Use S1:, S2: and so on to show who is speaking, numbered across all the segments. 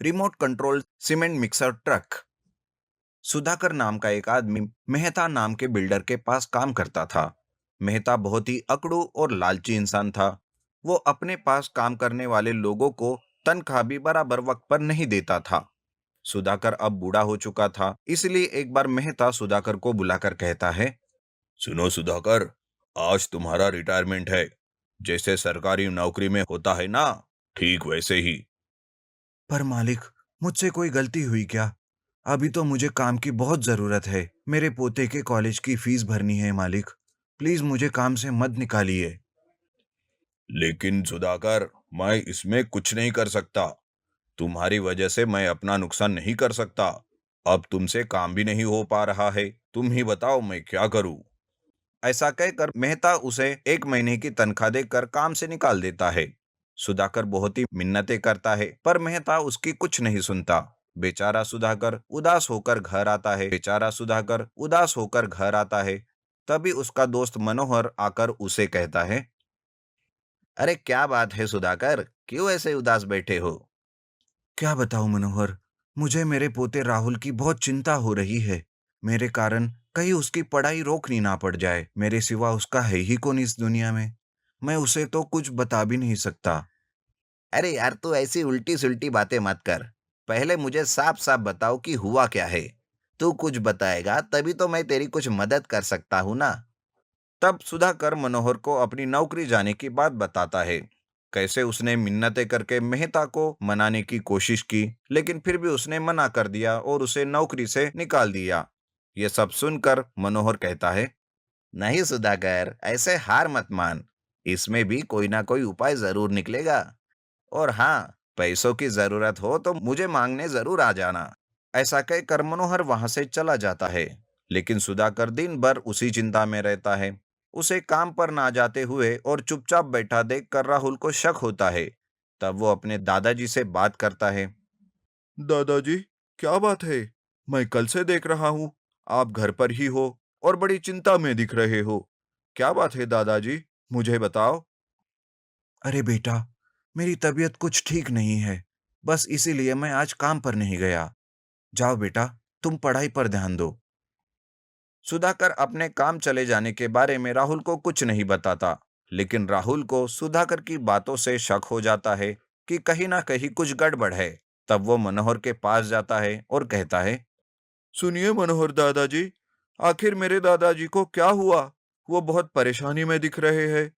S1: Remote control cement mixer truck. Sudhakar नाम का एक आदमी मेहता नाम के बिल्डर के पास काम करता था। मेहता बहुत ही अकड़ू और लालची इंसान था। वो अपने पास काम करने वाले लोगों को तनख्वाह भी बराबर वक्त पर नहीं देता था। सुधाकर अब बूढ़ा हो चुका था, इसलिए एक बार मेहता सुधाकर को बुलाकर कहता है, सुनो सुधाकर, आज तुम्हारा रिटायरमेंट है। जैसे सरकारी नौकरी में होता है ना, ठीक वैसे ही। पर मालिक, मुझसे कोई गलती हुई क्या? अभी तो मुझे काम की बहुत जरूरत है। मेरे पोते के कॉलेज की फीस भरनी है मालिक। प्लीज मुझे काम से मत निकालिए। लेकिन सुधाकर, मैं इसमें कुछ नहीं कर सकता। तुम्हारी वजह से मैं अपना नुकसान नहीं कर सकता। अब तुमसे काम भी नहीं हो पा रहा है। तुम ही बताओ मैं क्या करूं। ऐसा कहकर मेहता उसे 1 महीने की तनख्वाह देकर काम से निकाल देता है। सुधाकर बहुत ही मिन्नतें करता है, पर मेहता उसकी कुछ नहीं सुनता। बेचारा सुधाकर उदास होकर घर आता है। तभी उसका दोस्त मनोहर आकर उसे कहता है, अरे क्या बात है सुधाकर, क्यों ऐसे उदास बैठे हो? क्या बताऊं मनोहर, मुझे मेरे पोते राहुल की बहुत चिंता हो रही है। मेरे कारण कहीं उसकी पढ़ाई रोकनी ना पड़ जाए। मेरे सिवा उसका है ही कौन इस दुनिया में। मैं उसे तो कुछ बता भी नहीं सकता। अरे यार, तू ऐसी उल्टी सुल्टी बातें मत कर। पहले मुझे साफ साफ बताओ कि हुआ क्या है। तू कुछ बताएगा तभी तो मैं तेरी कुछ मदद कर सकता हूं ना। तब सुधाकर मनोहर को अपनी नौकरी जाने की बात बताता है। कैसे उसने मिन्नतें करके मेहता को मनाने की कोशिश की, लेकिन फिर भी उसने मना कर दिया और उसे नौकरी से निकाल दिया। ये सब सुनकर मनोहर कहता है, नहीं सुधाकर, ऐसे हार मत मान। इसमें भी कोई ना कोई उपाय जरूर निकलेगा। और हाँ, पैसों की जरूरत हो तो मुझे मांगने जरूर आ जाना। ऐसा कहकर मनोहर वहां से चला जाता है। लेकिन सुधाकर दिन भर उसी चिंता में रहता है। उसे काम पर ना जाते हुए और चुपचाप बैठा देखकर राहुल को शक होता है। तब वो अपने दादाजी से बात करता है। दादाजी, क्या बात है? मैं कल से देख रहा हूँ, आप घर पर ही हो और बड़ी चिंता में दिख रहे हो। क्या बात है दादाजी, मुझे बताओ। अरे बेटा, मेरी तबीयत कुछ ठीक नहीं है। बस इसीलिए मैं आज काम पर नहीं गया। जाओ बेटा, तुम पढ़ाई पर ध्यान दो। सुधाकर अपने काम चले जाने के बारे में राहुल को कुछ नहीं बताता। लेकिन राहुल को सुधाकर की बातों से शक हो जाता है कि कहीं ना कहीं कुछ गड़बड़ है। तब वो मनोहर के पास जाता है और कहता है, सुनिए मनोहर दादाजी, आखिर मेरे दादाजी को क्या हुआ? वो बहुत परेशानी में दिख रहे हैं।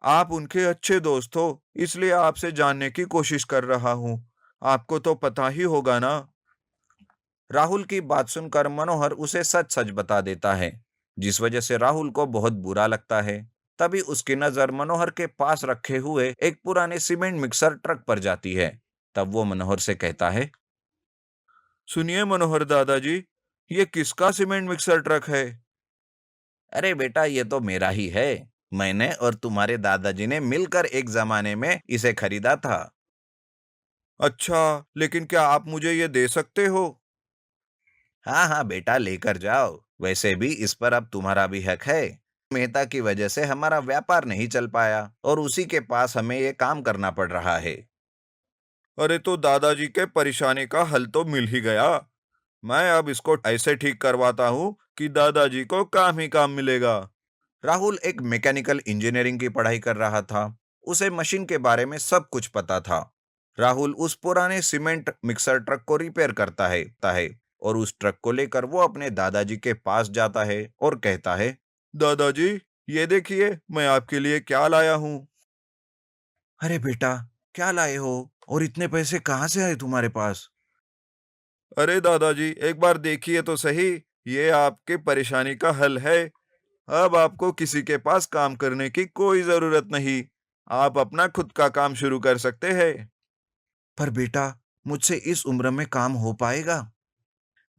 S1: आप उनके अच्छे दोस्त हो, इसलिए आपसे जानने की कोशिश कर रहा हूँ। आपको तो पता ही होगा ना। राहुल की बात सुनकर मनोहर उसे सच सच बता देता है, जिस वजह से राहुल को बहुत बुरा लगता है। तभी उसकी नजर मनोहर के पास रखे हुए एक पुराने सीमेंट मिक्सर ट्रक पर जाती है। तब वो मनोहर से कहता है, सुनिए मनोहर दादाजी, ये किसका सीमेंट मिक्सर ट्रक है? अरे बेटा, ये तो मेरा ही है। मैंने और तुम्हारे दादाजी ने मिलकर एक जमाने में इसे खरीदा था। अच्छा, लेकिन क्या आप मुझे ये दे सकते हो? हाँ हाँ बेटा, लेकर जाओ। वैसे भी इस पर अब तुम्हारा भी हक है। मेहता की वजह से हमारा व्यापार नहीं चल पाया और उसी के पास हमें ये काम करना पड़ रहा है। अरे तो दादाजी के परेशानी का हल तो मिल ही गया। मैं अब इसको ऐसे ठीक करवाता हूँ कि दादाजी को काम ही काम मिलेगा। राहुल एक मैकेनिकल इंजीनियरिंग की पढ़ाई कर रहा था। उसे मशीन के बारे में सब कुछ पता था। राहुल उस पुराने सीमेंट मिक्सर ट्रक को रिपेयर करता है और उस ट्रक को लेकर वो अपने दादाजी के पास जाता है और कहता है, दादाजी, ये देखिए मैं आपके लिए क्या लाया हूँ। अरे बेटा, क्या लाए हो? और इतने पैसे कहाँ से आए तुम्हारे पास? अरे दादाजी, एक बार देखिए तो सही, ये आपके परेशानी का हल है। अब आपको किसी के पास काम करने की कोई जरूरत नहीं। आप अपना खुद का काम शुरू कर सकते हैं। पर बेटा, मुझसे इस उम्र में काम हो पाएगा?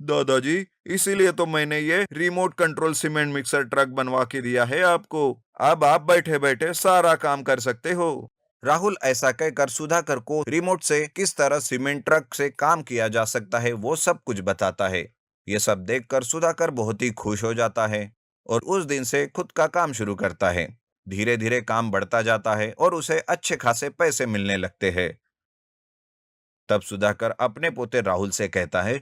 S1: दादाजी, इसीलिए तो मैंने ये remote control cement mixer truck बनवा के दिया है आपको। अब आप बैठे बैठे सारा काम कर सकते हो। राहुल ऐसा कहकर सुधाकर को रिमोट से किस तरह सीमेंट ट्रक से काम किया जा सकता है वो सब कुछ बताता है। ये सब देखकर सुधाकर बहुत ही खुश हो जाता है और उस दिन से खुद का काम शुरू करता है। धीरे धीरे काम बढ़ता जाता है और उसे अच्छे खासे पैसे मिलने लगते हैं। तब सुधाकर अपने पोते राहुल से कहता है,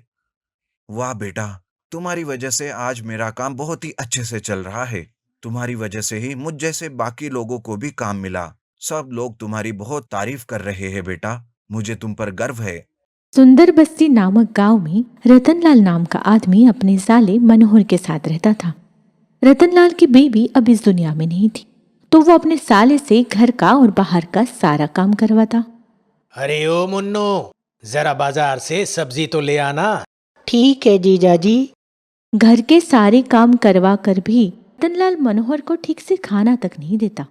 S1: वाह बेटा, तुम्हारी वजह से आज मेरा काम बहुत ही अच्छे से चल रहा है। तुम्हारी वजह से ही मुझ जैसे बाकी लोगों को भी काम मिला। सब लोग तुम्हारी बहुत तारीफ कर रहे हैं बेटा। मुझे तुम पर गर्व है।
S2: सुंदर बस्ती नामक गांव में रतनलाल नाम का आदमी अपने साले मनोहर के साथ रहता था। रतनलाल की बीवी अब इस दुनिया में नहीं थी, तो वो अपने साले से घर का और बाहर का सारा काम करवाता।
S3: अरे ओ मुन्नो, जरा बाजार से सब्जी तो ले आना।
S4: ठीक है जीजा जी।
S2: घर के सारे काम करवा कर भी रतनलाल मनोहर को ठीक से खाना तक नहीं देता।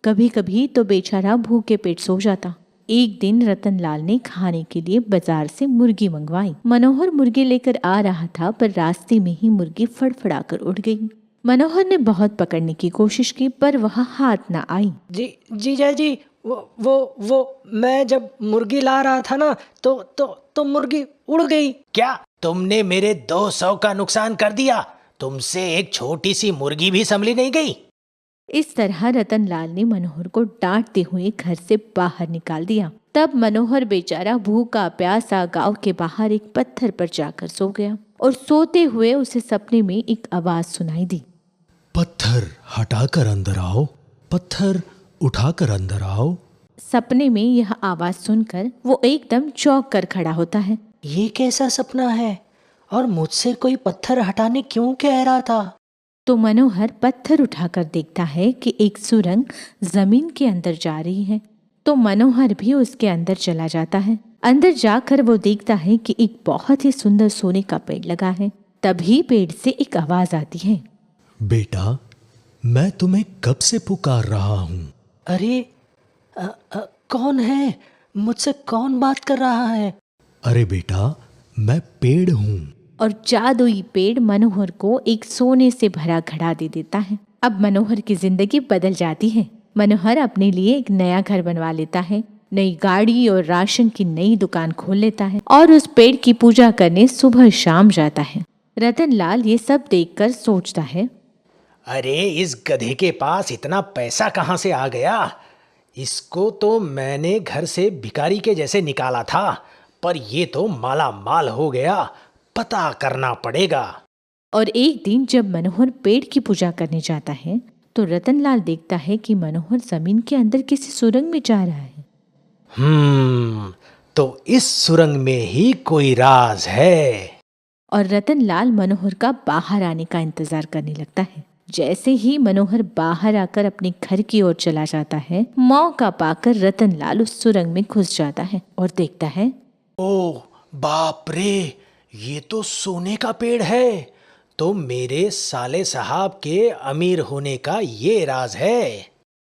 S2: कभी कभी तो बेचारा भूखे पेट सो जाता। एक दिन रतनलाल ने खाने के लिए बाजार से मुर्गी मंगवाई। मनोहर मुर्गी लेकर आ रहा था, पर रास्ते में ही मुर्गी फड़फड़ाकर उड़ गई। मनोहर ने बहुत पकड़ने की कोशिश की, पर वह हाथ न आई।
S4: जीजा जी, वो मैं जब मुर्गी ला रहा था ना, तो मुर्गी उड़ गई।
S3: क्या तुमने मेरे 200 का नुकसान कर दिया? तुमसे एक छोटी सी मुर्गी भी संभली नहीं गई।
S2: इस तरह रतनलाल ने मनोहर को डांटते हुए घर से बाहर निकाल दिया। तब मनोहर बेचारा भूखा प्यासा गांव के बाहर एक पत्थर पर जाकर सो गया, और सोते हुए उसे सपने में एक आवाज सुनाई दी।
S3: पत्थर हटाकर अंदर आओ, पत्थर उठाकर अंदर आओ।
S2: सपने में यह आवाज सुनकर वो एकदम चौंक कर खड़ा होता है।
S4: ये कैसा सपना है, और मुझसे कोई पत्थर हटाने क्यों कह रहा था?
S2: तो मनोहर पत्थर उठाकर देखता है कि एक सुरंग जमीन के अंदर जा रही है। तो मनोहर भी उसके अंदर चला जाता है। अंदर जाकर वो देखता है कि एक बहुत ही सुंदर सोने का पेड़ लगा है। तभी पेड़ से एक आवाज आती है,
S3: बेटा, मैं तुम्हें कब से पुकार रहा हूँ।
S4: अरे कौन है? मुझसे कौन बात कर रहा है?
S3: अरे बेटा, मैं पेड़ हूँ।
S2: और जादुई पेड़ मनोहर को एक सोने से भरा घड़ा दे देता है। अब मनोहर की जिंदगी बदल जाती है। मनोहर अपने लिए एक नया घर बनवा लेता है, नई गाड़ी और राशन की नई दुकान खोल लेता है, और उस पेड़ की पूजा करने सुबह शाम जाता है। रतनलाल ये सब देखकर सोचता है,
S3: अरे इस गधे के पास इतना पैसा कहाँ से आ गया? इसको तो मैंने घर से भिखारी के जैसे निकाला था, पर ये तो माला माल हो गया। पता करना पड़ेगा।
S2: और एक दिन जब मनोहर पेड़ की पूजा करने जाता है, तो रतनलाल देखता है कि मनोहर जमीन के अंदर किसी सुरंग में जा रहा है।
S3: तो इस सुरंग में ही कोई राज है।
S2: और रतनलाल मनोहर का बाहर आने का इंतजार करने लगता है। जैसे ही मनोहर बाहर आकर अपने घर की ओर चला जाता है, मौका पाकर रतनलाल उस सुरंग में घुस जाता है और देखता है,
S3: ओ बाप रे, ये तो सोने का पेड़ है। तो मेरे साले साहब के अमीर होने का ये राज है।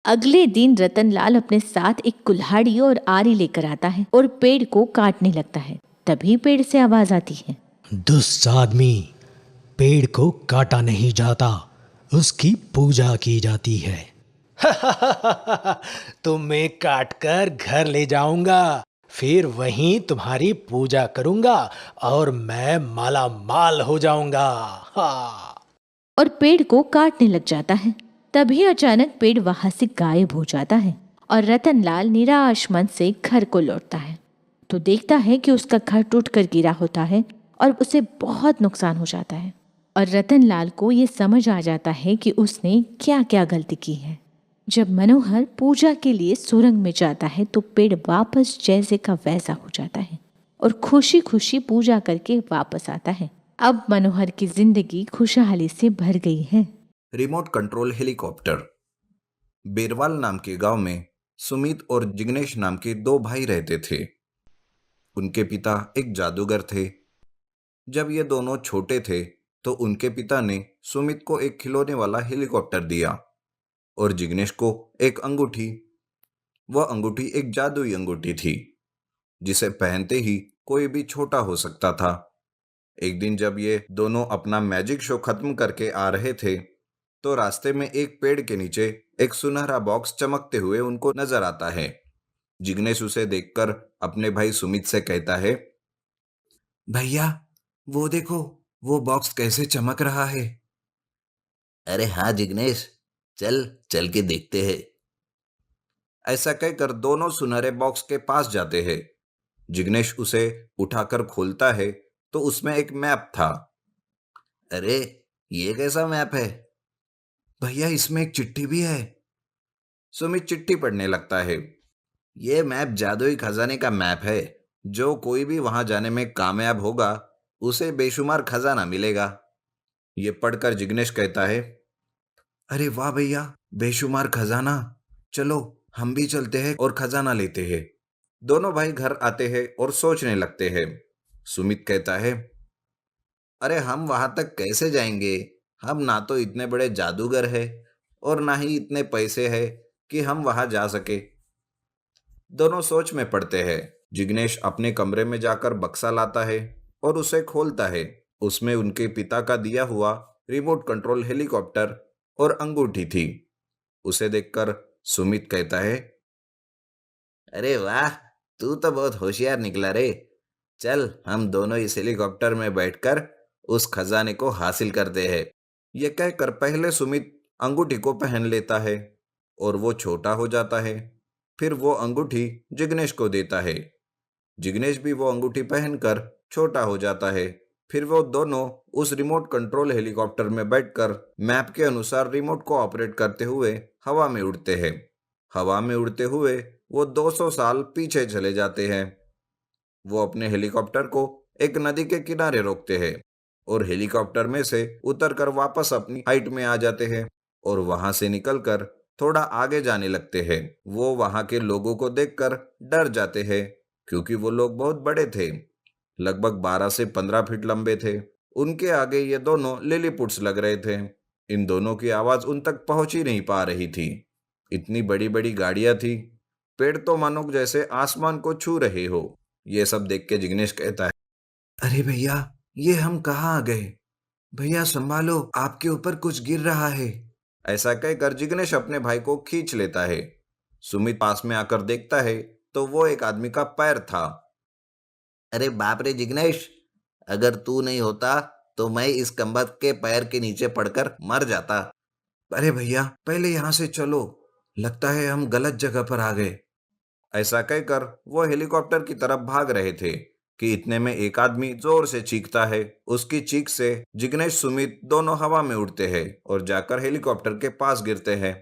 S2: अगले दिन रतनलाल अपने साथ एक कुल्हाड़ी और आरी लेकर आता है और पेड़ को काटने लगता है। तभी पेड़ से आवाज आती है,
S3: दुष्ट आदमी, पेड़ को काटा नहीं जाता, उसकी पूजा की जाती है। तुम्हें काटकर घर ले जाऊंगा, फिर वहीं तुम्हारी पूजा करूंगा और मैं माला माल हो जाऊंगा।
S2: और पेड़ को काटने लग जाता है। तभी अचानक पेड़ वहां से गायब हो जाता है और रतनलाल निराश मन से घर को लौटता है। तो देखता है कि उसका घर टूटकर गिरा होता है और उसे बहुत नुकसान हो जाता है। और रतनलाल को ये समझ आ जाता है कि उसने क्या क्या गलती की है। जब मनोहर पूजा के लिए सुरंग में जाता है, तो पेड़ वापस जैसे का वैसा हो जाता है और खुशी खुशी पूजा करके वापस आता है। अब मनोहर की जिंदगी खुशहाली से भर गई है।
S1: Remote control helicopter. बेरवाल नाम के गांव में सुमित और जिग्नेश नाम के दो भाई रहते थे। उनके पिता एक जादूगर थे। जब ये दोनों छोटे थे, तो उनके पिता ने सुमित को एक खिलौने वाला हेलीकॉप्टर दिया और जिग्नेश को एक अंगूठी। वह अंगूठी एक जादुई अंगूठी थी, जिसे पहनते ही कोई भी छोटा हो सकता था। एक दिन जब ये दोनों अपना मैजिक शो खत्म करके आ रहे थे, तो रास्ते में एक पेड़ के नीचे एक सुनहरा बॉक्स चमकते हुए उनको नजर आता है। जिग्नेश उसे देखकर अपने भाई सुमित से कहता है, भैया, वो देखो, वो बॉक्स कैसे चमक रहा है। अरे हाँ जिग्नेश, चल चल के देखते हैं। ऐसा कहकर दोनों सुनहरे बॉक्स के पास जाते हैं। जिग्नेश उसे उठाकर खोलता है तो उसमें एक मैप था। अरे, ये कैसा मैप है? भैया, इसमें एक चिट्ठी भी है। सुमित चिट्ठी पढ़ने लगता है। ये मैप जादुई खजाने का मैप है। जो कोई भी वहां जाने में कामयाब होगा उसे बेशुमार खजाना मिलेगा। ये पढ़कर जिग्नेश कहता है, अरे वाह भैया, बेशुमार खजाना। चलो, हम भी चलते हैं और खजाना लेते हैं। दोनों भाई घर आते हैं और सोचने लगते हैं। सुमित कहता है, अरे हम वहां तक कैसे जाएंगे? हम ना तो इतने बड़े जादूगर हैं और ना ही इतने पैसे हैं कि हम वहां जा सके। दोनों सोच में पड़ते हैं। जिग्नेश अपने कमरे में जाकर बक्सा लाता है और उसे खोलता है। उसमें उनके पिता का दिया हुआ रिमोट कंट्रोल हेलीकॉप्टर और अंगूठी थी। उसे देखकर सुमित कहता है, अरे वाह, तू तो बहुत होशियार निकला रे। चल, हम दोनों इस हेलीकॉप्टर में बैठकर उस खजाने को हासिल करते हैं। यह कहकर पहले सुमित अंगूठी को पहन लेता है और वो छोटा हो जाता है। फिर वो अंगूठी जिग्नेश को देता है। जिग्नेश भी वो अंगूठी पहनकर छोटा हो जाता है। फिर वो दोनों उस रिमोट कंट्रोल हेलीकॉप्टर में बैठकर मैप के अनुसार रिमोट को ऑपरेट करते हुए हवा में उड़ते हैं। हवा में उड़ते हुए वो 200 साल पीछे चले जाते हैं। वो अपने हेलीकॉप्टर को एक नदी के किनारे रोकते हैं और हेलीकॉप्टर में से उतरकर वापस अपनी हाइट में आ जाते हैं और वहां से निकलकर थोड़ा आगे जाने लगते हैं। वो वहां के लोगों को देखकर डर जाते हैं क्योंकि वो लोग बहुत बड़े थे, लगभग 12 से 15 फीट लंबे थे। उनके आगे ये दोनों लिलीपुट्स लग रहे थे। इन दोनों की आवाज उन तक पहुंच ही नहीं पा रही थी। इतनी बड़ी बड़ी गाड़ियां थी। पेड़ तो मानो जैसे आसमान को छू रहे हो। ये सब देख के जिग्नेश कहता है, अरे भैया, ये हम कहाँ आ गए? भैया संभालो, आपके ऊपर कुछ गिर रहा है। ऐसा कहकर जिग्नेश अपने भाई को खींच लेता है। सुमित पास में आकर देखता है तो वो एक आदमी का पैर था। अरे बाप रे जिग्नेश, अगर तू नहीं होता तो मैं इस कमबख्त के पैर के नीचे पड़कर मर जाता। अरे भैया, पहले यहाँ से चलो, लगता है हम गलत जगह पर आ गए। ऐसा कहकर वो हेलीकॉप्टर की तरफ भाग रहे थे कि इतने में एक आदमी जोर से चीखता है। उसकी चीख से जिग्नेश सुमित दोनों हवा में उड़ते हैं और जाकर हेलीकॉप्टर के पास गिरते हैं।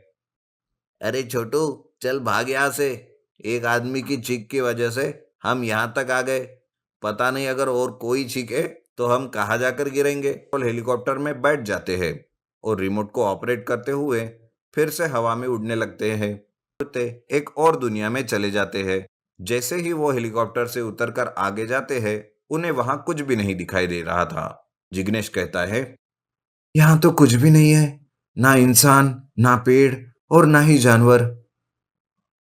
S1: अरे छोटू, चल भाग यहाँ से। एक आदमी की चीख की वजह से हम यहाँ तक आ गए। पता नहीं अगर और कोई चीखे तो हम कहाँ जाकर गिरेंगे। और हेलीकॉप्टर में बैठ जाते हैं और रिमोट को ऑपरेट करते हुए फिर से हवा में उड़ने लगते हैं। उड़ते एक और दुनिया में चले जाते हैं। जैसे ही वो हेलीकॉप्टर से उतरकर आगे जाते हैं, उन्हें वहां कुछ भी नहीं दिखाई दे रहा था। जिग्नेश कहता है, यहाँ तो कुछ भी नहीं है, ना इंसान, ना पेड़ और ना ही जानवर।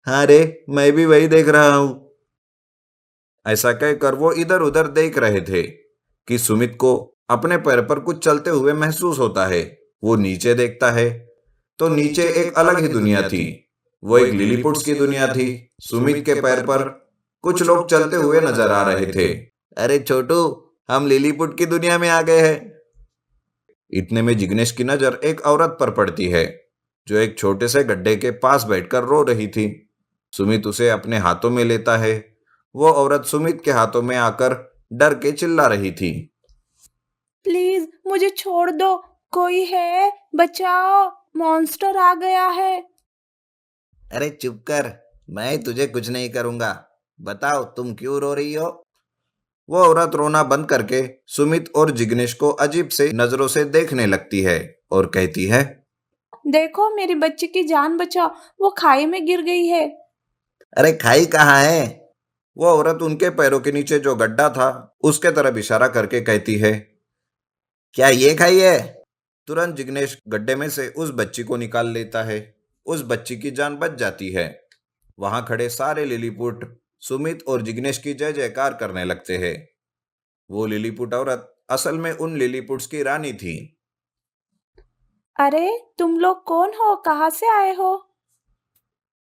S1: हाँ रे, मैं भी वही देख रहा हूं। ऐसा कहकर वो इधर उधर देख रहे थे कि सुमित को अपने पैर पर कुछ चलते हुए महसूस होता है। वो नीचे देखता है तो नीचे एक अलग ही दुनिया थी। वो एक लिलीपुट्स की दुनिया थी। सुमित के पैर पर कुछ लोग चलते हुए नजर आ रहे थे। अरे छोटू, हम लिलीपुट की दुनिया में आ गए हैं। इतने में जिग्नेश की नजर एक औरत पर पड़ती है जो एक छोटे से गड्ढे के पास बैठकर रो रही थी। सुमित उसे अपने हाथों में लेता है। वो औरत सुमित के हाथों में आकर डर के चिल्ला रही थी।
S5: प्लीज मुझे छोड़ दो, कोई है, बचाओ, मॉन्स्टर आ गया है।
S1: अरे चुप कर, मैं तुझे कुछ नहीं करूंगा। बताओ, तुम क्यों रो रही हो? वो औरत रोना बंद करके सुमित और जिग्नेश को अजीब से नजरों से देखने लगती है और कहती है,
S5: देखो, मेरी बच्ची की जान बचाओ, वो खाई में गिर गई है।
S1: अरे खाई कहाँ है? वो औरत उनके पैरों के नीचे जो गड्ढा था उसके तरफ इशारा करके कहती है, क्या ये खाई है? तुरंत जिग्नेश गड्ढे में से उस बच्ची को निकाल लेता है। उस बच्ची की जान बच जाती है। वहां खड़े सारे लिलीपुट सुमित और जिग्नेश की जय जयकार करने लगते हैं। वो लिलीपुट औरत असल में उन लिलीपुट्स की रानी थी।
S5: अरे तुम लोग कौन हो, कहाँ से आए हो?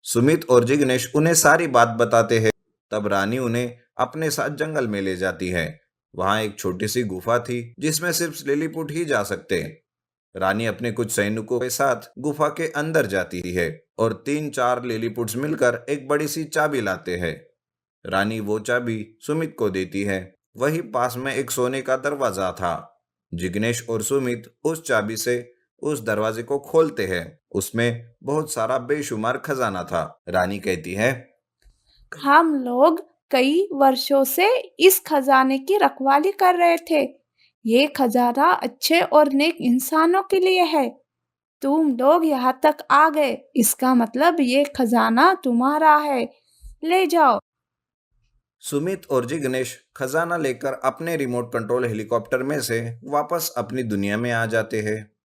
S1: सुमित और जिग्नेश उन्हें सारी बात बताते हैं। तब रानी उन्हें अपने साथ जंगल में ले जाती है। वहां एक छोटी सी गुफा थी जिसमें सिर्फ लिलीपुट ही जा सकते। रानी अपने कुछ सैनिकों के साथ गुफा के अंदर जाती है और 3-4 लिलीपुट्स मिलकर एक बड़ी सी चाबी लाते हैं। रानी वो चाबी सुमित को देती है। वही पास में एक सोने का दरवाजा था। जिग्नेश और सुमित उस चाबी से उस दरवाजे को खोलते हैं। उसमें बहुत सारा बेशुमार खजाना था। रानी कहती है,
S5: हम लोग कई वर्षों से इस खजाने की रखवाली कर रहे थे। ये खजाना अच्छे और नेक इंसानों के लिए है। तुम लोग यहाँ तक आ गए, इसका मतलब ये खजाना तुम्हारा है। ले जाओ।
S1: सुमित और जिग्नेश खजाना लेकर अपने रिमोट कंट्रोल हेलीकॉप्टर में से वापस अपनी दुनिया में आ जाते हैं।